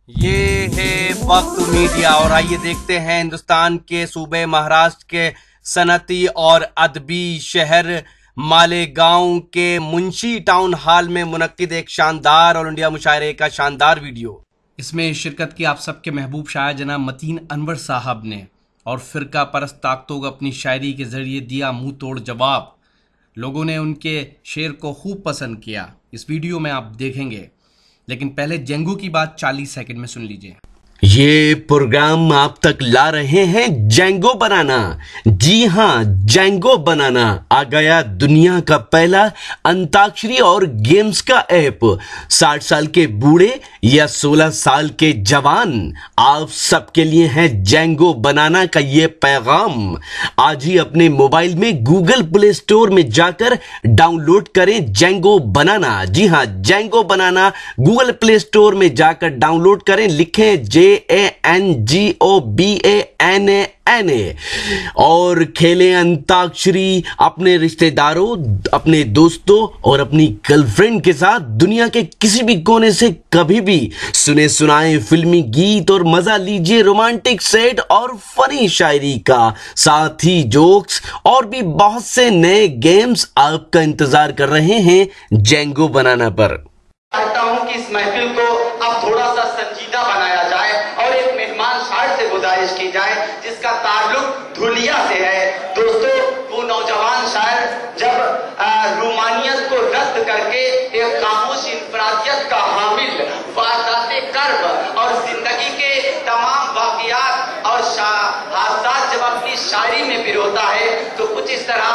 ये है वक्त मीडिया और आइए देखते हैं हिंदुस्तान के सूबे महाराष्ट्र के सनती और अदबी शहर मालेगांव के मुंशी टाउन हॉल में मुनक्किद एक शानदार ऑल इंडिया मुशायरे का शानदार वीडियो। इसमें शिरकत की आप सबके महबूब शायर जनाब मतीन अनवर साहब ने और फिरका परस्त ताकतों को अपनी शायरी के जरिए दिया मुंह तोड़ जवाब। लोगों ने उनके शेर को खूब पसंद किया। इस वीडियो में आप देखेंगे, लेकिन पहले जेंगो की बात 40 सेकंड में सुन लीजिए। ये प्रोग्राम आप तक ला रहे हैं जेंगो बनाना। जी हां, जेंगो बनाना आ गया दुनिया का पहला अंताक्षरी और गेम्स का ऐप। 60 साल के बूढ़े या 16 साल के जवान, आप सबके लिए है जेंगो बनाना का ये पैगाम। आज ही अपने मोबाइल में गूगल प्ले स्टोर में जाकर डाउनलोड करें जेंगो बनाना। जी हां, जेंगो बनाना गूगल प्ले स्टोर में जाकर डाउनलोड करें। लिखें JANGOBANANA और खेलें अंताक्षरी अपने रिश्तेदारों, अपने दोस्तों और अपनी गर्लफ्रेंड के साथ दुनिया के किसी भी कोने से कभी भी। सुने सुनाए फिल्मी गीत और मजा लीजिए रोमांटिक सेट और फनी शायरी का, साथ ही जोक्स और भी बहुत से नए गेम्स आपका इंतजार कर रहे हैं जेंगो बनाना पर। चाहता हूं कि इस महफिल को अब थोड़ा सा संजीदा बनाया जाए और एक मेहमान शायर से गुजारिश की जाए जिसका ताल्लुक धुलिया से है। दोस्तों, वो नौजवान शायर जब रूमानियत को रद्द करके एक खामोश इंफरादियत का हामिल वारदाते कर्ब और जिंदगी के तमाम वाकयात और हादसात जब अपनी शायरी में पिरोता है तो कुछ इस तरह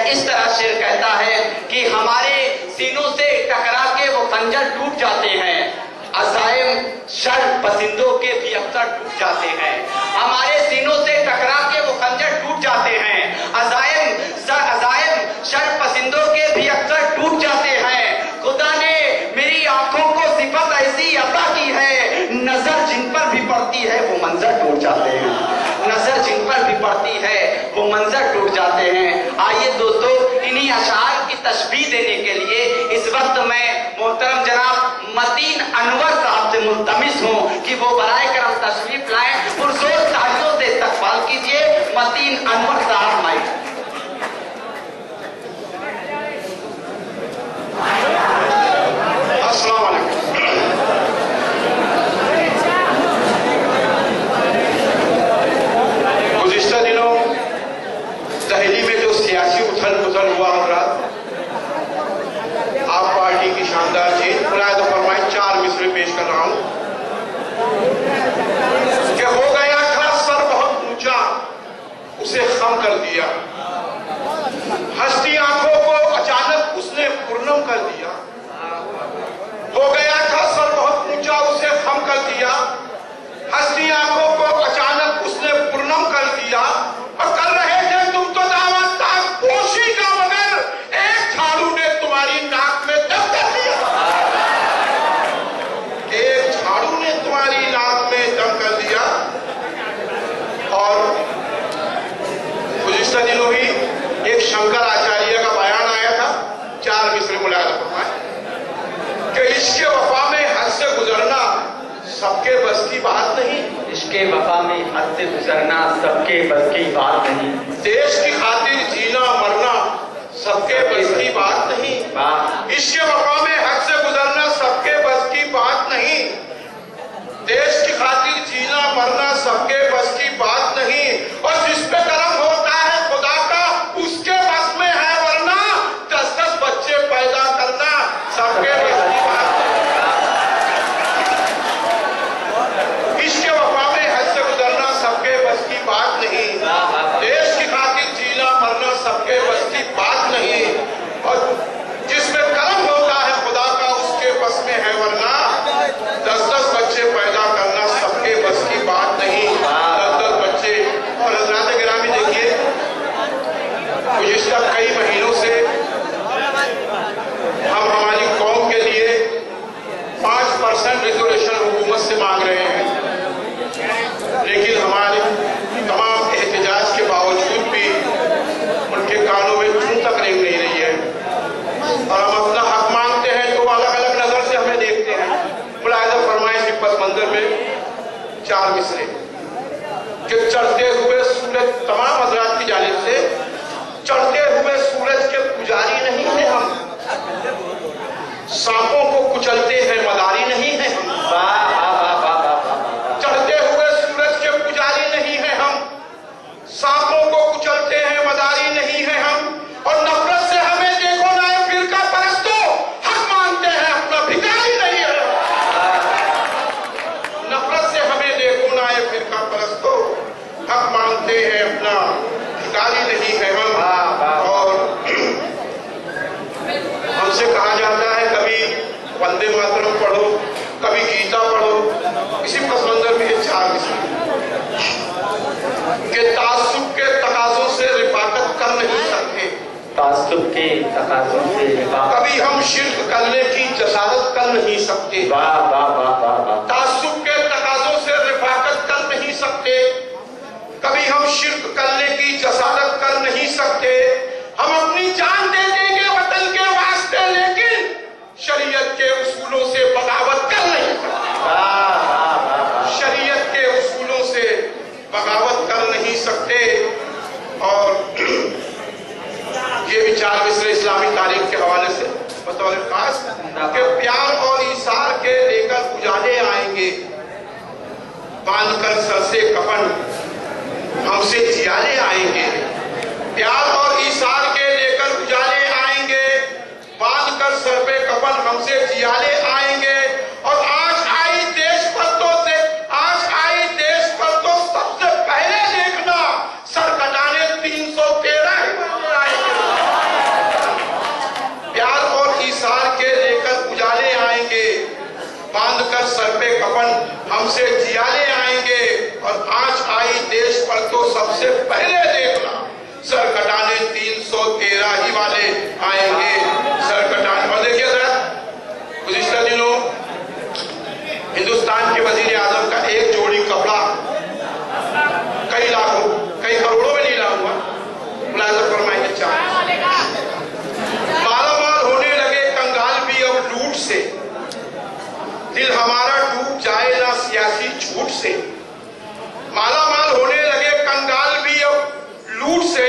इस तरह शेर कहता है कि हमारे सीनों से टकरा के वो खंजर टूट जाते हैं, अज़ाइम शर पसंदों के भी अक्सर टूट जाते हैं। हमारे सीनों से टकरा के वो खंजर टूट जाते हैं, अज़ाइम शर पसंदों के भी अक्सर टूट जाते हैं। खुदा ने मेरी आंखों को सिफत ऐसी अता की है, नजर जिन पर भी पड़ती है वो मंजर टूट जाते हैं, नजर जिन पर भी पड़ती है वो मंजर टूट जाते हैं। आइए दोस्तों, इन्हीं अशार की तशबीह देने के लिए इस वक्त मैं मोहतरम जनाब मतीन अनवर साहब से मुल्तमिस हूं कि वो बराए करम तशरीफ लाएं। पुरजोर तालियों से इस्तकबाल कीजिए मतीन अनवर साहब। माइक। अस्सलाम वालेकुम। गुज़िश्ता दिनों दहली में जो सियासी उथल पुथल हुआ हज़रात, आप पार्टी की शानदार जीत, मुलायदा फरमाएं। 4 मिसरे पेश कर रहा हूं कि हो गया था सर बहुत ऊंचा, उसे खम कर दिया, हंसती आंखों को अचानक उसने पूर्णम कर दिया। हो गया था सर बहुत ऊंचा, उसे खम कर दिया, हंसती आंखों को अचानक उसने पूर्णम कर दिया। और कर रहे थे तुम तो दावा ताक पोशी का, मगर एक झाड़ू ने तुम्हारी नाक में दम कर दिया, एक झाड़ू ने तुम्हारी नाक में दम कर दिया। और गुज़िश्ता दिनों ही एक शंकर आचार्य का बयान आया था, 4 मिसरे मुलायदा फरमाएं कि इश्क़ वफा में हद से गुजरना सबके बस की बात नहीं, इश्क़ वफा में हद से गुजरना सबके बस की बात नहीं, देश की खातिर जीना मरना सबके बस की बात नहीं, इश्क़ वफा में हद से गुजरना सबके बस की बात नहीं, देश की खातिर जीना मरना सबके बस की बात नहीं। और जिस पे करम होता है खुदा का उसके बस में है, वरना 10-10 बच्चे पैदा करना सबके बस की बात नहीं। इश्क़ वफा में हद से गुजरना सबके बस की बात नहीं, देश की खातिर जीना मरना सबके बस की बात नहीं। और जिसमें करम होता है खुदा पस मंदिर में 4 मिसरे कि चढ़ते हुए सूरज, तमाम हजरात की जानिब से, चढ़ते हुए सूरज के पुजारी नहीं है हम, सांपों को कुचलते हैं मदारी नहीं है हम, चढ़ते हुए सूरज के पुजारी नहीं है हम, सांपों को कुचलते हैं मदारी नहीं है हम, और नफरत से हमें देखो ना ये फिरका परस्तों, हक मानते हैं अपना भिखारी नहीं है, नफरत से हमें देखो ना ये फिरका परस्तों, हक मानते हैं अपना भिखारी नहीं है हम। और हमसे कहा जाता है कभी वंदे मातरम पढ़ो, कभी गीता पढ़ो, इसी पस मंदिर में 4 मिसरे के तासुब के तकाजों से रिफाकत कर नहीं सकते, तासुब के तकाजों से कभी हम शिर्क करने की जसारत कर नहीं सकते, तासुब के तकाजों से रिफाकत कर नहीं सकते, कभी हम शिर्क करने की जसारत कर नहीं सकते, हम अपनी जान दे देंगे वतन के वास्ते, लेकिन शरीयत के उसूलों से बगावत कर नहीं सकते, शरीयत के उसूलों से बगावत कर नहीं सकते। और ये भी 4 मिसरे इस्लामी तारीख के हवाले से बतौर खास कि प्यार और ईसार के लेकर उजाले आएंगे, बांधकर सर से कफन हमसे जियाले आएंगे, प्यार और ईसार के लेकर उजाले आएंगे, बांधकर सर पे कफन हमसे जियाले आएंगे। और आज आई देश पर तो सबसे पहले देखना, सर कटाने 313 ही बंदे आएंगे, प्यार और ईसार के लेकर उजाले आएंगे, बांधकर सर पे कफन हमसे जियाले आएंगे। और आज आई देश पर तो सबसे पहले देखना, सर कटाने 313 ही वाले आएंगे, सर कटाने। और देखिए जरा, गुज़िश्ता दिनों हिंदुस्तान के वजीर आजम का एक जोड़ी कपड़ा कई लाखों, कई करोड़ों में नीलाम हुआ, मुलाहिजा फरमाइए। 4 मालामाल होने लगे कंगाल भी अब लूट से, दिल हमारा डूब जाए ना सियासी झूठ से, मालामाल होने लगे कंगाल भी अब लूट से,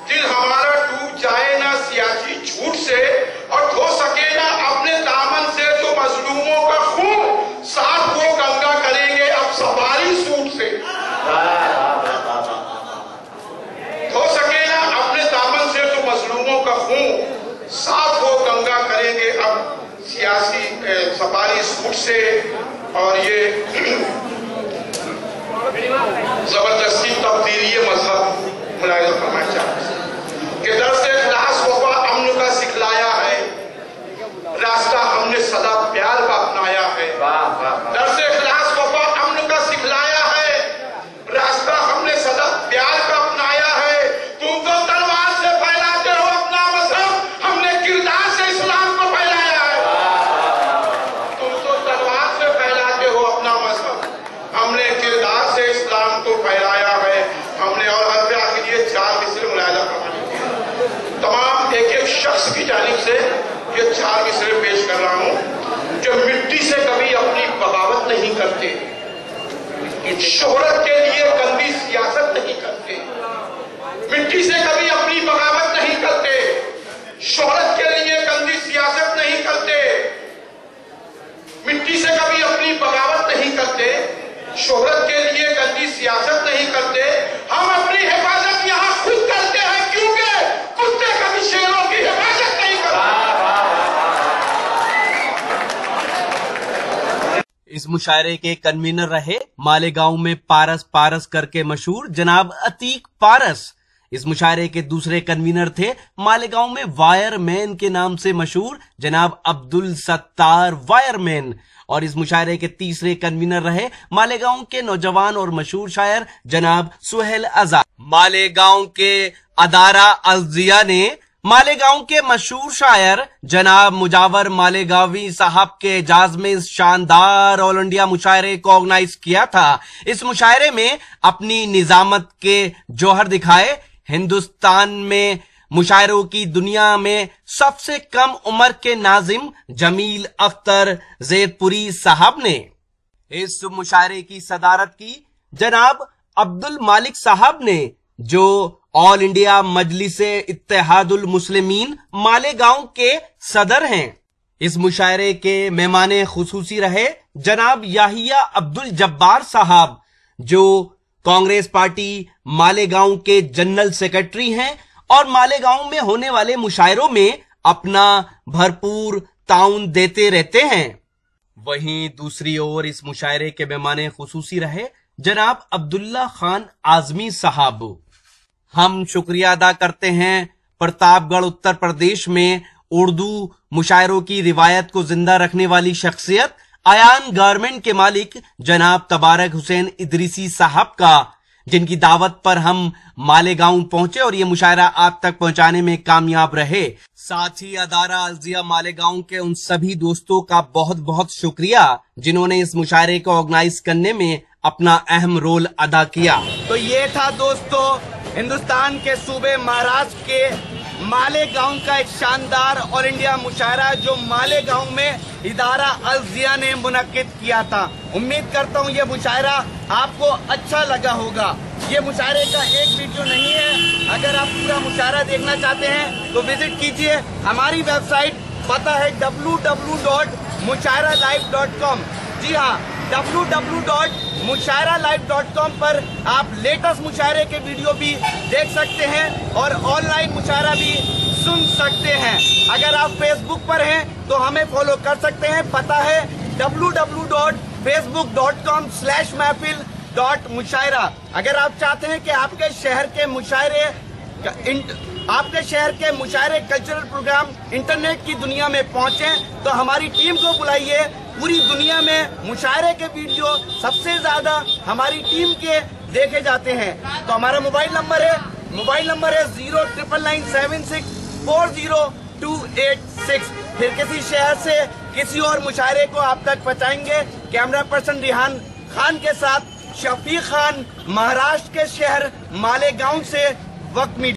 दिल हमारा डूब जाए ना सियासी झूठ से, और धो सके ना अपने दामन से तो मजलूमों का खून, साथ वो गंगा करेंगे अब सवारी सूट से, धो सके ना अपने दामन से तो मजलूमों का खून, साथ वो गंगा करेंगे अब सियासी सफारी सूट से। और ये जबरदस्ती तब्दीली मजहब मुलाहिजा फरमाया कि दर्स इखलास वफा अमन का सिखलाया है, रास्ता हमने सदा प्यार का अपनाया है, दर्स इखलास वफा अमन का सिखलाया है, रास्ता हमने सदा प्यार का अपनाया है। तुम तो तलवार से फैलाते हो अपना मजहब, हमने किरदार से इस्लाम को फैलाया है, तुम तो तलवार से फैलाते हो अपना मजहब, हमने किरदार से इस्लाम को फैलाया है हमने। और हर पे आखिर ये 4 मिसरे मुलाहिजा फरमाइए, तमाम एक शख्स की जानिब से ये 4 मिसरे पेश कर रहा हूं, जो मिट्टी से कभी अपनी बगावत नहीं करते, शोहरत के लिए गंदी सियासत नहीं करते, मिट्टी से कभी अपनी बगावत नहीं करते, शोहरत के लिए गंदी सियासत नहीं करते, मिट्टी से कभी अपनी बगावत नहीं करते, शोहरत के लिए गंदी सियासत नहीं करते, हम अपनी हिफाजत यहाँ खुद करते हैं, क्योंकि कुत्ते कभी शेरों की हिफाजत नहीं करते। इस मुशायरे के कन्वीनर रहे मालेगांव में पारस करके मशहूर जनाब अतीक पारस। इस मुशायरे के दूसरे कन्वीनर थे मालेगांव में वायरमैन के नाम से मशहूर जनाब अब्दुल सत्तार वायरमैन। और इस मुशायरे के तीसरे कन्वीनर रहे मालेगांव के नौजवान और मशहूर शायर जनाब सुहेल आजाद। मालेगांव के अदारा अज़िया ने मालेगांव के मशहूर शायर जनाब मुजावर मालेगावी साहब के एजाज में इस शानदार ऑल इंडिया मुशायरे को ऑर्गेनाइज किया था। इस मुशायरे में अपनी निजामत के जौहर दिखाए हिंदुस्तान में मुशायरों की दुनिया में सबसे कम उम्र के नाजिम जमील अख्तर जैदपुरी साहब ने। इस मुशायरे की सदारत की जनाब अब्दुल मालिक साहब ने, जो ऑल इंडिया मजलिसे इत्तेहादुल मुस्लिमीन मालेगांव के सदर हैं। इस मुशायरे के मेहमाने खुसूसी रहे जनाब याहिया अब्दुल जब्बार साहब, जो कांग्रेस पार्टी मालेगांव के जनरल सेक्रेटरी हैं और मालेगांव में होने वाले मुशायरों में अपना भरपूर ताउन देते रहते हैं। वहीं दूसरी ओर इस मुशायरे के मेहमाने खुसूसी रहे जनाब अब्दुल्ला खान आजमी साहब। हम शुक्रिया अदा करते हैं प्रतापगढ़ उत्तर प्रदेश में उर्दू मुशायरों की रिवायत को जिंदा रखने वाली शख्सियत आयान गारमेंट के मालिक जनाब तबारक हुसैन इदरीसी साहब का, जिनकी दावत पर हम मालेगांव पहुंचे और ये मुशायरा आप तक पहुंचाने में कामयाब रहे। साथ ही अदारा अलजिया मालेगांव के उन सभी दोस्तों का बहुत बहुत शुक्रिया जिन्होंने इस मुशायरे को ऑर्गेनाइज करने में अपना अहम रोल अदा किया। तो ये था दोस्तों हिंदुस्तान के सूबे महाराष्ट्र के मालेगांव का एक शानदार ऑल इंडिया मुशायरा जो मालेगांव में इदारा अलजिया ने मुनक्किद किया था। उम्मीद करता हूँ ये मुशायरा आपको अच्छा लगा होगा। ये मुशायरे का एक वीडियो नहीं है, अगर आप पूरा मुशायरा देखना चाहते हैं तो विजिट कीजिए हमारी वेबसाइट, पता है www.mushairalive.com। जी हाँ, www.mushairalive.com पर आप लेटेस्ट मुशायरे के वीडियो भी देख सकते हैं और ऑनलाइन मुशायरा भी सुन सकते हैं। अगर आप फेसबुक पर हैं तो हमें फॉलो कर सकते हैं, पता है www.facebook.com/महफिल.मुशायरा। अगर आप चाहते हैं कि आपके शहर के मुशायरे कल्चरल प्रोग्राम इंटरनेट की दुनिया में पहुंचे तो हमारी टीम को बुलाइए। पूरी दुनिया में मुशायरे के वीडियो सबसे ज्यादा हमारी टीम के देखे जाते हैं। तो हमारा मोबाइल नंबर है 099964028 फिर किसी शहर से किसी और मुशायरे को आप तक पहुंचाएंगे। कैमरा पर्सन रिहान खान के साथ शफीक खान, महाराष्ट्र के शहर मालेगांव से वक्त मीडिया।